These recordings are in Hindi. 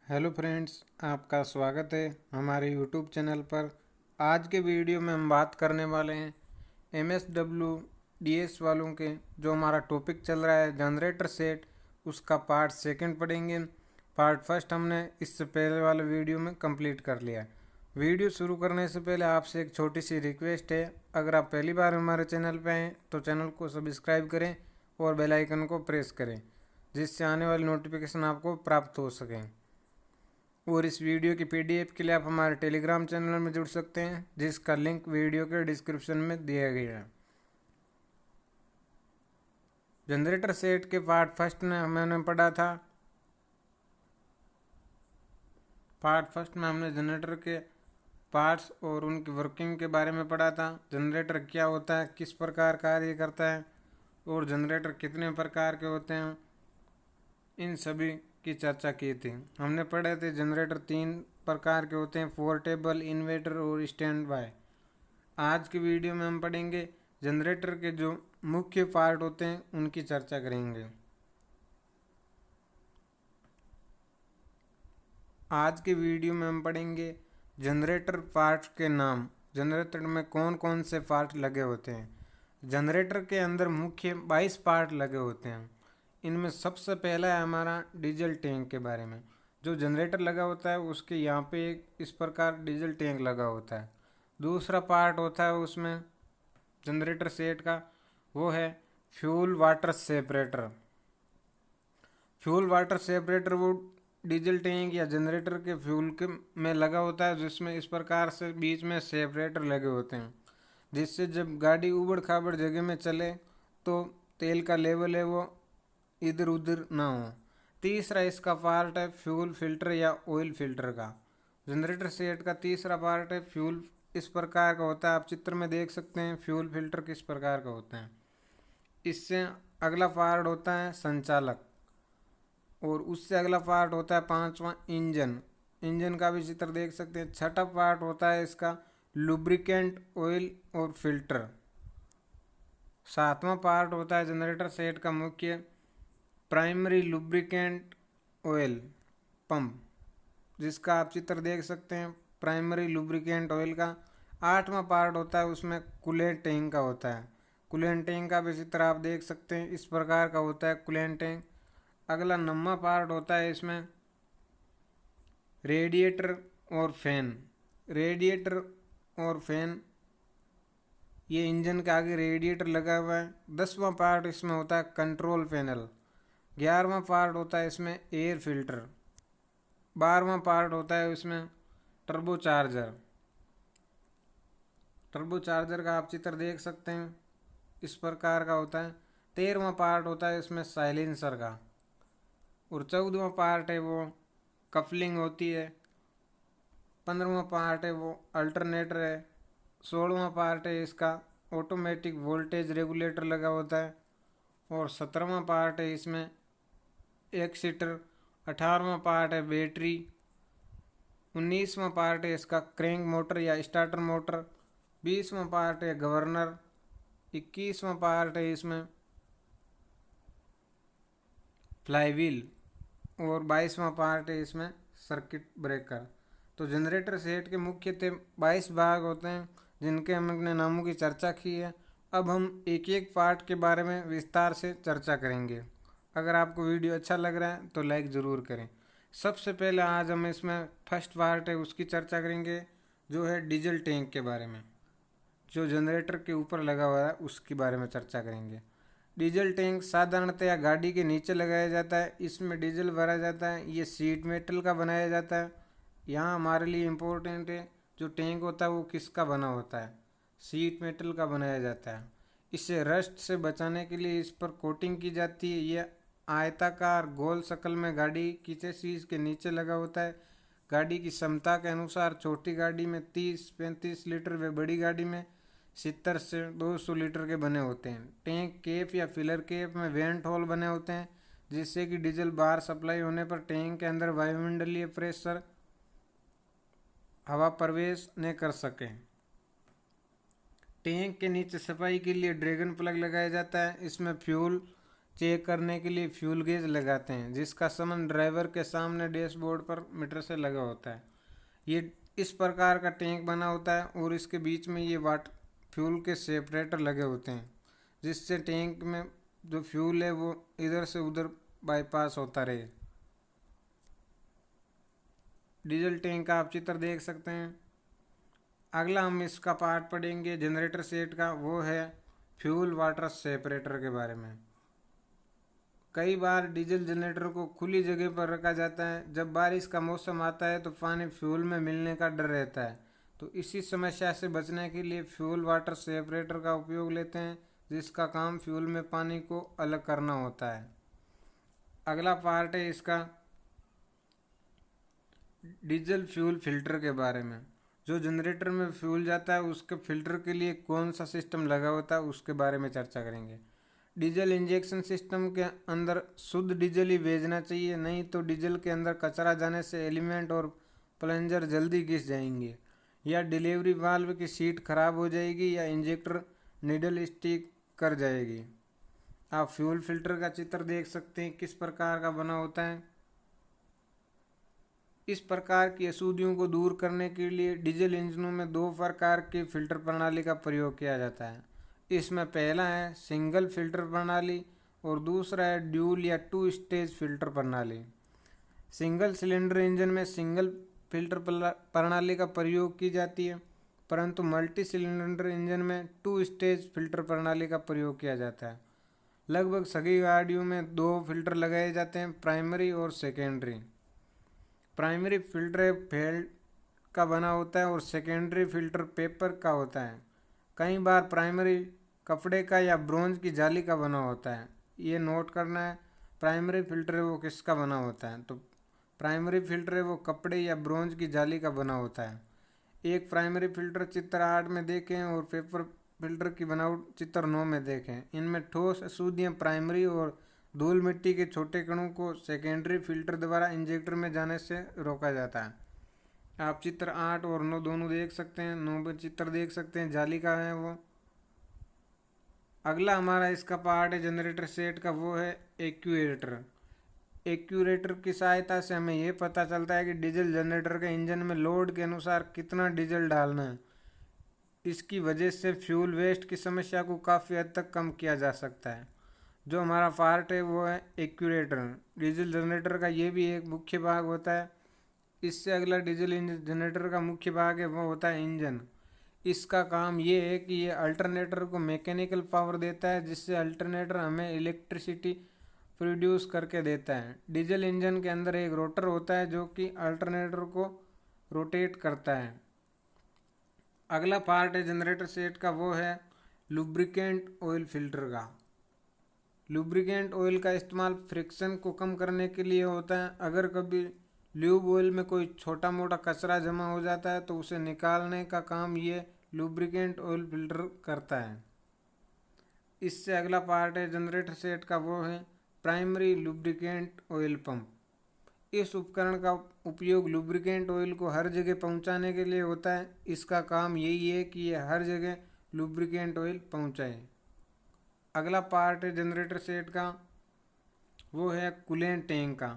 हेलो फ्रेंड्स, आपका स्वागत है हमारे यूट्यूब चैनल पर। आज के वीडियो में हम बात करने वाले हैं MSW DS वालों के जो हमारा टॉपिक चल रहा है जनरेटर सेट, उसका पार्ट सेकंड पढ़ेंगे। पार्ट फर्स्ट हमने इससे पहले वाले वीडियो में कंप्लीट कर लिया है। वीडियो शुरू करने से पहले आपसे एक छोटी सी रिक्वेस्ट है, अगर आप पहली बार हमारे चैनल पर आएँ तो चैनल को सब्सक्राइब करें और बेल आइकन को प्रेस करें, जिससे आने वाली नोटिफिकेशन आपको प्राप्त हो सकें। और इस वीडियो की PDF के लिए आप हमारे टेलीग्राम चैनल में जुड़ सकते हैं, जिसका लिंक वीडियो के डिस्क्रिप्शन में दिया गया है। जनरेटर सेट के पार्ट फर्स्ट में मैंने पढ़ा था। पार्ट फर्स्ट में हमने जनरेटर के पार्ट्स और उनकी वर्किंग के बारे में पढ़ा था। जनरेटर क्या होता है, किस प्रकार कार्य करता है और जनरेटर कितने प्रकार के होते हैं, इन सभी की चर्चा की थी। हमने पढ़े थे जनरेटर 3 प्रकार के होते हैं, पोर्टेबल, इन्वर्टर और स्टैंड बाय। आज की वीडियो में हम पढ़ेंगे जनरेटर के जो मुख्य पार्ट होते हैं उनकी चर्चा करेंगे। आज के वीडियो में हम पढ़ेंगे जनरेटर पार्ट के नाम, जनरेटर में कौन कौन से पार्ट लगे होते हैं। जनरेटर के अंदर मुख्य 22 पार्ट लगे होते हैं। इनमें सबसे पहला है हमारा डीजल टैंक के बारे में। जो जनरेटर लगा होता है उसके यहाँ पे एक इस प्रकार डीजल टैंक लगा होता है। दूसरा पार्ट होता है उसमें जनरेटर सेट का, वो है fuel water separator. Fuel water separator वो डीजल टैंक या जनरेटर के फ्यूल के में लगा होता है, जिसमें इस प्रकार से बीच में सेपरेटर लगे होते हैं, जिससे जब गाड़ी उबड़ खाबड़ जगह में चले तो तेल का लेवल है वो इधर उधर ना हो। तीसरा इसका पार्ट है फ्यूल फिल्टर या ऑयल फिल्टर का। जनरेटर सेट का तीसरा पार्ट है फ्यूल, इस प्रकार का होता है, आप चित्र में देख सकते हैं फ्यूल फिल्टर किस प्रकार का होता है। इससे अगला पार्ट होता है संचालक, और उससे अगला पार्ट होता है पांचवा इंजन। इंजन का भी चित्र देख सकते हैं। छठा पार्ट होता है इसका लुब्रिकेंट, ऑयल और फिल्टर। सातवां पार्ट होता है जनरेटर सेट का मुख्य प्राइमरी लुब्रिकेंट ऑयल पंप, जिसका आप चित्र देख सकते हैं प्राइमरी लुब्रिकेंट ऑयल का। आठवां पार्ट होता है उसमें कूलेंट टैंक का होता है। कूलेंट टैंक का भी चित्र आप देख सकते हैं, इस प्रकार का होता है कूलेंट टैंक। अगला 9वां पार्ट होता है इसमें रेडिएटर और फैन। रेडिएटर और फैन, ये इंजन के आगे रेडिएटर लगा हुआ है। 10वां पार्ट इसमें होता है कंट्रोल पैनल। 11वां पार्ट होता है इसमें एयर फिल्टर। 12वां पार्ट होता है इसमें टर्बो चार्जर। टर्बो चार्जर का आप चित्र देख सकते हैं, इस प्रकार का होता है। 13वां पार्ट होता है इसमें साइलेंसर का। और 14वां पार्ट है वो कफलिंग होती है। 15वां पार्ट है वो अल्टरनेटर है। 16वां पार्ट है इसका ऑटोमेटिक वोल्टेज रेगुलेटर लगा होता है। और 17वां पार्ट है इसमें एक्सीटर। 18वां पार्ट है बैटरी। 19वां पार्ट है इसका क्रैंक मोटर या स्टार्टर मोटर। 20वां पार्ट है गवर्नर। 21वां पार्ट है इसमें फ्लाईव्हील। और 22वां पार्ट है इसमें सर्किट ब्रेकर। तो जनरेटर सेट के मुख्यतः 22 भाग होते हैं, जिनके हमने नामों की चर्चा की है। अब हम एक एक पार्ट के बारे में विस्तार से चर्चा करेंगे। अगर आपको वीडियो अच्छा लग रहा है तो लाइक ज़रूर करें। सबसे पहले आज हम इसमें फर्स्ट पार्ट है उसकी चर्चा करेंगे, जो है डीजल टैंक के बारे में। जो जनरेटर के ऊपर लगा हुआ है उसके बारे में चर्चा करेंगे। डीजल टैंक साधारणतया गाड़ी के नीचे लगाया जाता है। इसमें डीजल भरा जाता है। ये सीट मेटल का बनाया जाता है। यहाँ हमारे लिए इम्पोर्टेंट है जो टैंक होता है वो किसका बना होता है, सीट मेटल का बनाया जाता है। इसे रस्ट से बचाने के लिए इस पर कोटिंग की जाती है। यह आयताकार गोल शक्ल में गाड़ी की चेसिस के नीचे लगा होता है। गाड़ी की क्षमता के अनुसार छोटी गाड़ी में 30-35 लीटर व बड़ी गाड़ी में 70 से 200 लीटर के बने होते हैं। टैंक कैप या फिलर कैप में वेंट होल बने होते हैं, जिससे कि डीजल बाहर सप्लाई होने पर टैंक के अंदर वायुमंडलीय प्रेशर हवा प्रवेश न कर सके। टैंक के नीचे सफाई के लिए ड्रैगन प्लग लगाया जाता है। इसमें फ्यूल चेक करने के लिए फ्यूल गेज लगाते हैं, जिसका संबंध ड्राइवर के सामने डैशबोर्ड पर मीटर से लगा होता है। ये इस प्रकार का टैंक बना होता है और इसके बीच में ये वाटर फ्यूल के सेपरेटर लगे होते हैं, जिससे टैंक में जो फ्यूल है वो इधर से उधर बाईपास होता रहे। डीजल टैंक का आप चित्र देख सकते हैं। अगला हम इसका पार्ट पढ़ेंगे जनरेटर सेट का, वो है फ्यूल वाटर सेपरेटर के बारे में। कई बार डीजल जनरेटर को खुली जगह पर रखा जाता है। जब बारिश का मौसम आता है तो पानी फ्यूल में मिलने का डर रहता है, तो इसी समस्या से बचने के लिए फ्यूल वाटर सेपरेटर का उपयोग लेते हैं, जिसका काम फ्यूल में पानी को अलग करना होता है। अगला पार्ट है इसका डीजल फ्यूल फिल्टर के बारे में। जो जनरेटर में फ्यूल जाता है उसके फिल्टर के लिए कौन सा सिस्टम लगा होता है उसके बारे में चर्चा करेंगे। डीजल इंजेक्शन सिस्टम के अंदर शुद्ध डीजल ही भेजना चाहिए, नहीं तो डीजल के अंदर कचरा जाने से एलिमेंट और प्लंजर जल्दी घिस जाएंगे, या डिलीवरी वाल्व की सीट खराब हो जाएगी, या इंजेक्टर निडल स्टिक कर जाएगी। आप फ्यूल फिल्टर का चित्र देख सकते हैं किस प्रकार का बना होता है। इस प्रकार की अशुद्धियों को दूर करने के लिए डीजल इंजनों में दो प्रकार की फिल्टर प्रणाली का प्रयोग किया जाता है। इसमें पहला है सिंगल फिल्टर प्रणाली और दूसरा है ड्यूल या टू स्टेज फिल्टर प्रणाली। सिंगल सिलेंडर इंजन में सिंगल फिल्टर प्रणाली का प्रयोग की जाती है, परंतु मल्टी सिलेंडर इंजन में टू स्टेज फिल्टर प्रणाली का प्रयोग किया जाता है। लगभग सभी गाड़ियों में दो फिल्टर लगाए जाते हैं, प्राइमरी और सेकेंडरी। प्राइमरी फिल्टर फेल्ड का बना होता है और सेकेंडरी फिल्टर पेपर का होता है। कई बार प्राइमरी कपड़े का या ब्रोंज की जाली का बना होता है। ये नोट करना है, प्राइमरी फिल्टर है वो किसका बना होता है, तो प्राइमरी फिल्टर है वो कपड़े या ब्रोंज की जाली का बना होता है। एक प्राइमरी फिल्टर चित्र 8 में देखें और पेपर फिल्टर की बनावट चित्र 9 में देखें। इनमें ठोस अशुद्धियाँ प्राइमरी और धूल मिट्टी के छोटे कणों को सेकेंडरी फिल्टर द्वारा इंजेक्टर में जाने से रोका जाता है। आप चित्र 8 और 9 दोनों देख सकते हैं। 9 में चित्र देख सकते हैं जाली का है वो। अगला हमारा इसका पार्ट है जनरेटर सेट का, वो है एक्यूएटर। एक्यूरेटर की सहायता से हमें यह पता चलता है कि डीजल जनरेटर के इंजन में लोड के अनुसार कितना डीजल डालना है। इसकी वजह से फ्यूल वेस्ट की समस्या को काफ़ी हद तक कम किया जा सकता है। जो हमारा पार्ट है वो है एक्यूरेटर। डीजल जनरेटर का ये भी एक मुख्य भाग होता है। इससे अगला डीजल जनरेटर का मुख्य भाग है वो होता है इंजन। इसका काम ये है कि ये अल्टरनेटर को मैकेनिकल पावर देता है, जिससे अल्टरनेटर हमें इलेक्ट्रिसिटी प्रोड्यूस करके देता है। डीजल इंजन के अंदर एक रोटर होता है जो कि अल्टरनेटर को रोटेट करता है। अगला पार्ट है जनरेटर सेट का, वो है लुब्रिकेंट ऑयल फिल्टर का। लुब्रिकेंट ऑयल का इस्तेमाल फ्रिक्शन को कम करने के लिए होता है। अगर कभी ल्यूब ऑयल में कोई छोटा मोटा कचरा जमा हो जाता है तो उसे निकालने का काम ये लुब्रिकेंट ऑयल फिल्टर करता है। इससे अगला पार्ट है जनरेटर सेट का, वो है प्राइमरी लुब्रिकेंट ऑयल पंप। इस उपकरण का उपयोग लुब्रिकेंट ऑयल को हर जगह पहुंचाने के लिए होता है। इसका काम यही है कि यह हर जगह लुब्रिकेंट ऑयल पहुंचाए। अगला पार्ट है जनरेटर सेट का, वो है कूलेंट टैंक का।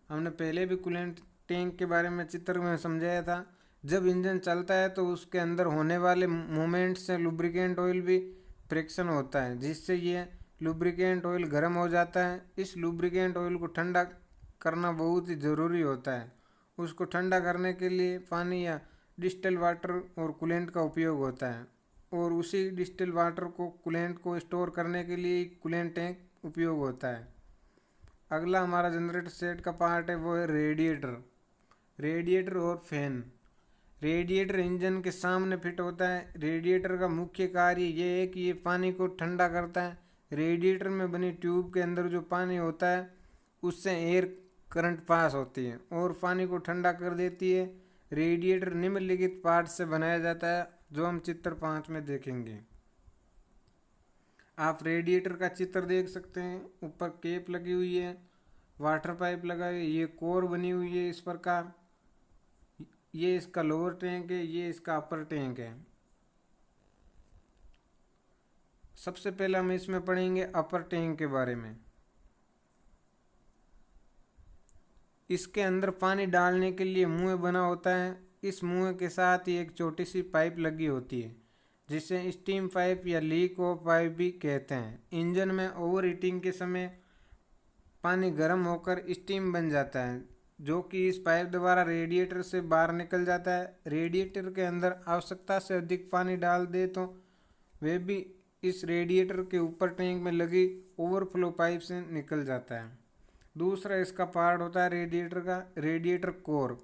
हमने पहले भी कूलेंट टैंक के बारे में चित्र में समझाया था। जब इंजन चलता है तो उसके अंदर होने वाले मूवमेंट से लुब्रिकेंट ऑयल भी फ्रिक्शन होता है, जिससे ये लुब्रिकेंट ऑयल गर्म हो जाता है। इस लुब्रिकेंट ऑयल को ठंडा करना बहुत ही ज़रूरी होता है। उसको ठंडा करने के लिए पानी या डिस्टिल वाटर और कूलेंट का उपयोग होता है, और उसी डिस्टिल वाटर को कूलेंट को स्टोर करने के लिए कूलेंट टैंक उपयोग होता है। अगला हमारा जनरेटर सेट का पार्ट है वो है रेडिएटर। रेडिएटर और फैन। रेडिएटर इंजन के सामने फिट होता है। रेडिएटर का मुख्य कार्य ये है कि ये पानी को ठंडा करता है। रेडिएटर में बनी ट्यूब के अंदर जो पानी होता है उससे एयर करंट पास होती है और पानी को ठंडा कर देती है। रेडिएटर निम्नलिखित पार्ट से बनाया जाता है, जो हम चित्र 5 में देखेंगे। आप रेडिएटर का चित्र देख सकते हैं। ऊपर केप लगी हुई है, वाटर पाइप लगा है, ये कोर बनी हुई है इस प्रकार। ये इसका लोअर टैंक है, ये इसका अपर टैंक है। सबसे पहले हम इसमें पढ़ेंगे अपर टैंक के बारे में। इसके अंदर पानी डालने के लिए मुंह बना होता है। इस मुंह के साथ ही एक छोटी सी पाइप लगी होती है जिसे स्टीम पाइप या लीक ऑफ पाइप भी कहते हैं। इंजन में ओवर हीटिंग के समय पानी गर्म होकर स्टीम बन जाता है जो कि इस पाइप द्वारा रेडिएटर से बाहर निकल जाता है। रेडिएटर के अंदर आवश्यकता से अधिक पानी डाल दे तो वे भी इस रेडिएटर के ऊपर टैंक में लगी ओवरफ्लो पाइप से निकल जाता है। दूसरा इसका पार्ट होता है रेडिएटर का, रेडिएटर कोर।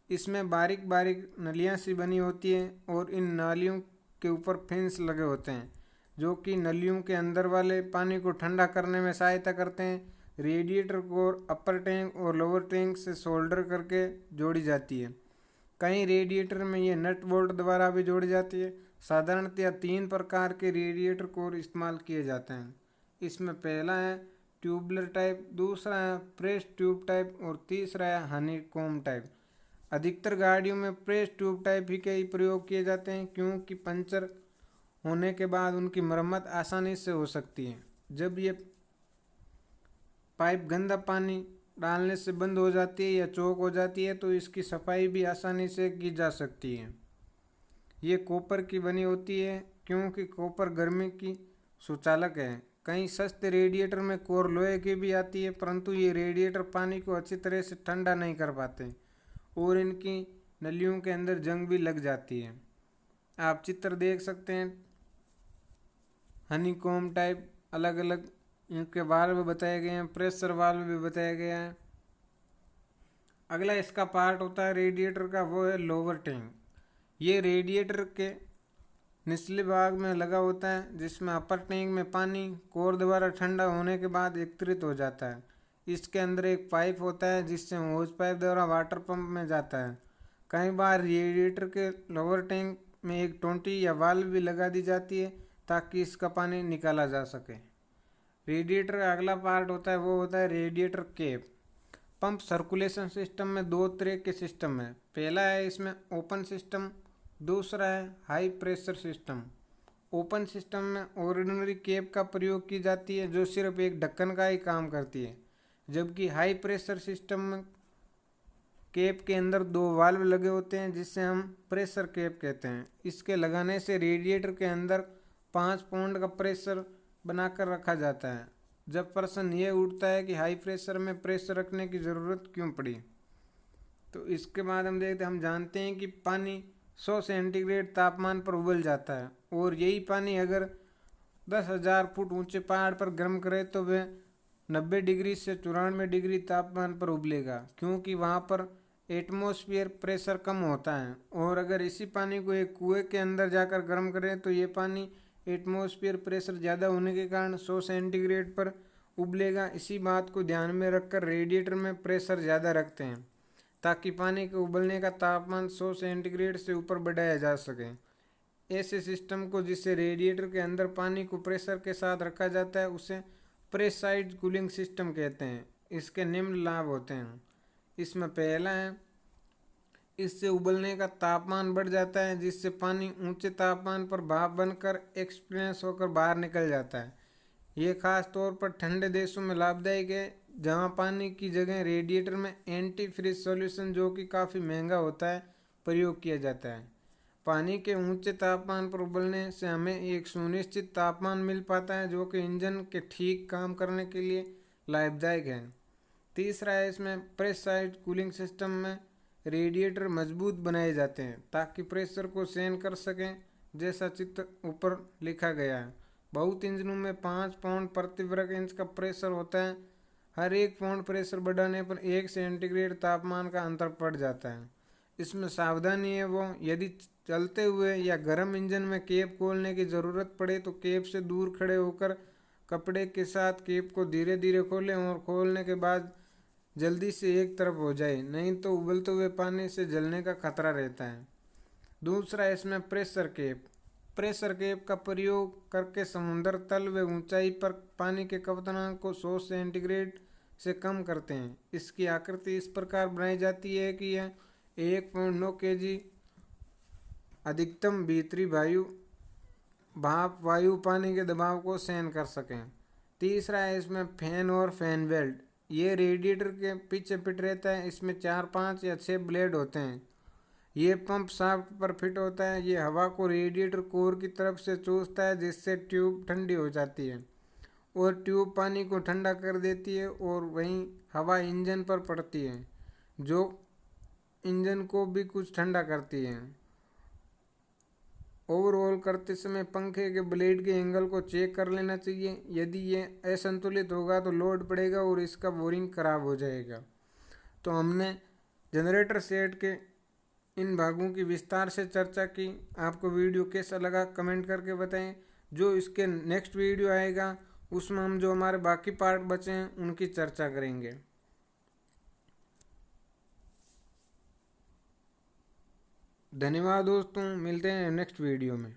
इसमें बारीक बारीक नलियाँ सी बनी होती हैं और इन नालियों के ऊपर फिन्स लगे होते हैं जो कि नलियों के अंदर वाले पानी को ठंडा करने में सहायता करते हैं। रेडिएटर कोर अपर टैंक और लोअर टैंक से सोल्डर करके जोड़ी जाती है। कई रेडिएटर में ये नट बोल्ट द्वारा भी जोड़ी जाती है। साधारणतया 3 प्रकार के रेडिएटर कोर इस्तेमाल किए जाते हैं। इसमें पहला है ट्यूबलर टाइप, दूसरा है प्रेस ट्यूब टाइप और तीसरा है हनीकॉम्ब टाइप। अधिकतर गाड़ियों में प्रेस ट्यूब टाइप ही के ही प्रयोग किए जाते हैं क्योंकि पंचर होने के बाद उनकी मरम्मत आसानी से हो सकती है। जब ये पाइप गंदा पानी डालने से बंद हो जाती है या चौक हो जाती है तो इसकी सफाई भी आसानी से की जा सकती है। ये कॉपर की बनी होती है क्योंकि कॉपर गर्मी की सुचालक है। कई सस्ते रेडिएटर में कोर लोहे की भी आती है परंतु ये रेडिएटर पानी को अच्छी तरह से ठंडा नहीं कर पाते और इनकी नलियों के अंदर जंग भी लग जाती है। आप चित्र देख सकते हैं। हनीकॉम्ब टाइप अलग अलग इनके वाल्व बताए गए हैं, प्रेशर वाल्व भी बताया गया है। अगला इसका पार्ट होता है रेडिएटर का, वो है लोअर टैंक। ये रेडिएटर के निचले भाग में लगा होता है जिसमें अपर टैंक में पानी कोर द्वारा ठंडा होने के बाद एकत्रित हो जाता है। इसके अंदर एक पाइप होता है जिससे होज पाइप द्वारा वाटर पंप में जाता है। कई बार रेडिएटर के लोअर टैंक में एक टोंटी या वाल्व भी लगा दी जाती है ताकि इसका पानी निकाला जा सके। रेडिएटर का अगला पार्ट होता है वो होता है radiator cap. Pump circulation system में 2 तरह के सिस्टम है। पहला है इसमें ओपन सिस्टम, दूसरा है high pressure system. Open system में ऑर्डिनरी कैप का प्रयोग की जाती है जो सिर्फ एक ढक्कन का ही काम करती है, जबकि हाई प्रेशर सिस्टम में कैप के अंदर 2 वाल्व लगे होते हैं जिससे हम प्रेशर कैप कहते हैं। इसके लगाने से रेडिएटर के अंदर 5 पाउंड का प्रेशर बनाकर रखा जाता है। जब प्रश्न ये उठता है कि हाई प्रेशर में प्रेशर रखने की ज़रूरत क्यों पड़ी, तो इसके बाद हम जानते हैं कि पानी 100 सेंटीग्रेड तापमान पर उबल जाता है और यही पानी अगर 10,000 फुट ऊंचे पहाड़ पर गर्म करें तो वह 90 डिग्री से 94 डिग्री तापमान पर उबलेगा क्योंकि वहाँ पर एटमॉस्फेयर प्रेशर कम होता है। और अगर इसी पानी को एक कुएं के अंदर जाकर गर्म करें तो ये पानी एटमॉस्फेयर प्रेशर ज़्यादा होने के कारण 100 सेंटीग्रेड पर उबलेगा। इसी बात को ध्यान में रखकर रेडिएटर में प्रेशर ज़्यादा रखते हैं ताकि पानी के उबलने का तापमान 100 सेंटीग्रेड से ऊपर बढ़ाया जा सके। ऐसे सिस्टम को जिससे रेडिएटर के अंदर पानी को प्रेशर के साथ रखा जाता है उसे प्रेसाइड कूलिंग सिस्टम कहते हैं। इसके निम्न लाभ होते हैं। इसमें पहला है इससे उबलने का तापमान बढ़ जाता है जिससे पानी ऊंचे तापमान पर भाप बनकर एक्सपीरियंस होकर बाहर निकल जाता है। ये खास तौर पर ठंडे देशों में लाभदायक है जहां पानी की जगह रेडिएटर में एंटी फ्रीज सॉल्यूशन जो कि काफ़ी महंगा होता है प्रयोग किया जाता है। पानी के ऊंचे तापमान पर उबलने से हमें एक सुनिश्चित तापमान मिल पाता है जो कि इंजन के ठीक काम करने के लिए लाभदायक है। तीसरा है इसमें प्रेसाइड कूलिंग सिस्टम में रेडिएटर मजबूत बनाए जाते हैं ताकि प्रेशर को सहन कर सकें, जैसा चित्र ऊपर लिखा गया है। बहुत इंजनों में 5 पाउंड प्रति वर्ग इंच का प्रेशर होता है। हर 1 पाउंड प्रेशर बढ़ाने पर 1 सेंटीग्रेड तापमान का अंतर पड़ जाता है। इसमें सावधानी है वो यदि चलते हुए या गर्म इंजन में कैप खोलने की ज़रूरत पड़े तो कैप से दूर खड़े होकर कपड़े के साथ कैप को धीरे धीरे खोलें और खोलने के बाद जल्दी से एक तरफ हो जाए, नहीं तो उबलते हुए पानी से जलने का खतरा रहता है। दूसरा इसमें प्रेशर कैप। प्रेशर कैप का प्रयोग करके समुद्र तल व ऊंचाई पर पानी के क्वथनांक को 100 सेंटीग्रेड से कम करते हैं। इसकी आकृति इस प्रकार बनाई जाती है कि यह 1.9 kg अधिकतम भीतरी वायु भाप वायु पानी के दबाव को सहन कर सकें। तीसरा है इसमें फैन और फैन बेल्ट। ये रेडिएटर के पीछे फिट रहता है। इसमें 4, 5 या 6 ब्लेड होते हैं। ये पंप शाफ्ट पर फिट होता है। ये हवा को रेडिएटर कोर की तरफ से चूसता है, जिससे ट्यूब ठंडी हो जाती है और ट्यूब पानी को ठंडा कर देती है और वहीं हवा इंजन पर पड़ती है, जो इंजन को भी कुछ ठंडा करती है। ओवरऑल करते समय पंखे के ब्लेड के एंगल को चेक कर लेना चाहिए। यदि ये असंतुलित होगा तो लोड पड़ेगा और इसका बोरिंग खराब हो जाएगा। तो हमने जनरेटर सेट के इन भागों की विस्तार से चर्चा की। आपको वीडियो कैसा लगा कमेंट करके बताएं। जो इसके नेक्स्ट वीडियो आएगा उसमें हम जो हमारे बाकी पार्ट बचे हैं उनकी चर्चा करेंगे। धन्यवाद दोस्तों, मिलते हैं नेक्स्ट वीडियो में।